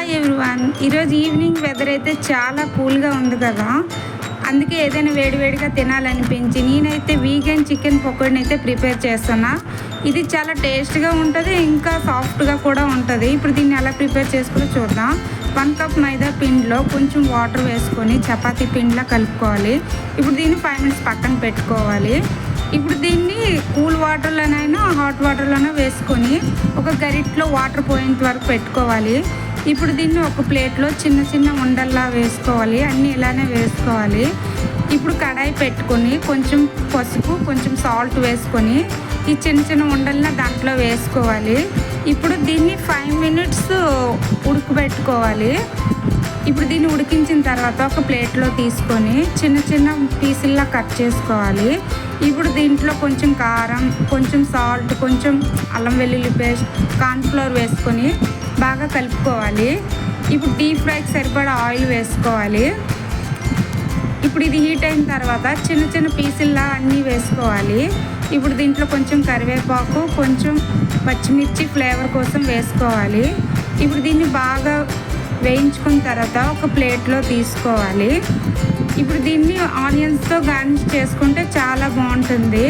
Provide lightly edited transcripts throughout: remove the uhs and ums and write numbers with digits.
Hi everyone, ఈరోజు evening weather అయితే చాలా కూల్గా ఉంది కదా, అందుకే ఏదైనా వేడివేడిగా తినాలనిపించి నేనైతే వీగన్ చికెన్ పకోడీని అయితే ప్రిపేర్ చేస్తున్నా. ఇది చాలా టేస్ట్గా ఉంటుంది, ఇంకా సాఫ్ట్గా కూడా ఉంటుంది. ఇప్పుడు దీన్ని ఎలా ప్రిపేర్ చేసుకుని చూద్దాం. 1 కప్ మైదా పిండిలో కొంచెం వాటర్ వేసుకొని చపాతీ పిండిలా కలుపుకోవాలి. ఇప్పుడు దీన్ని 5 మినిట్స్ పక్కన పెట్టుకోవాలి. ఇప్పుడు దీన్ని కూల్ వాటర్లోనైనా హాట్ వాటర్లోనో వేసుకొని ఒక గరిటలో వాటర్ పోయేంత వరకు పెట్టుకోవాలి. ఇప్పుడు దీన్ని ఒక ప్లేట్లో చిన్న చిన్న ఉండల్లా వేసుకోవాలి. అన్నీ ఇలానే వేసుకోవాలి. ఇప్పుడు కడాయి పెట్టుకొని కొంచెం పసుపు కొంచెం సాల్ట్ వేసుకొని ఈ చిన్న చిన్న ఉండల్ని దాంట్లో వేసుకోవాలి. ఇప్పుడు దీన్ని 5 మినిట్స్ ఉడకబెట్టుకోవాలి. ఇప్పుడు దీన్ని ఉడికించిన తర్వాత ఒక ప్లేట్లో తీసుకొని చిన్న చిన్న పీసుల్లా కట్ చేసుకోవాలి. ఇప్పుడు దీంట్లో కొంచెం కారం, కొంచెం సాల్ట్, కొంచెం అల్లం వెల్లుల్లి పేస్ట్, కార్న్ఫ్లోర్ వేసుకొని బాగా కలుపుకోవాలి. ఇప్పుడు డీప్ ఫ్రైకి సరిపడా ఆయిల్ వేసుకోవాలి. ఇప్పుడు ఇది హీట్ అయిన తర్వాత చిన్న చిన్న పీసుల్లా అన్నీ వేసుకోవాలి. ఇప్పుడు దీంట్లో కొంచెం కరివేపాకు, కొంచెం పచ్చిమిర్చి ఫ్లేవర్ కోసం వేసుకోవాలి. ఇప్పుడు దీన్ని బాగా వేయించుకున్న తర్వాత ఒక ప్లేట్లో తీసుకోవాలి. ఇప్పుడు దీన్ని ఆనియన్స్తో గార్నిష్ చేసుకుంటే చాలా బాగుంటుంది.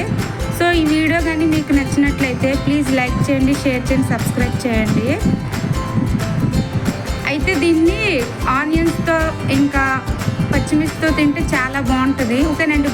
సో ఈ వీడియో కానీ మీకు నచ్చినట్లయితే ప్లీజ్ లైక్ చేయండి, షేర్ చేయండి, సబ్స్క్రైబ్ చేయండి. అయితే దీన్ని ఆనియన్స్తో ఇంకా పచ్చిమిర్చితో తింటే చాలా బాగుంటుంది. ఓకేనండి.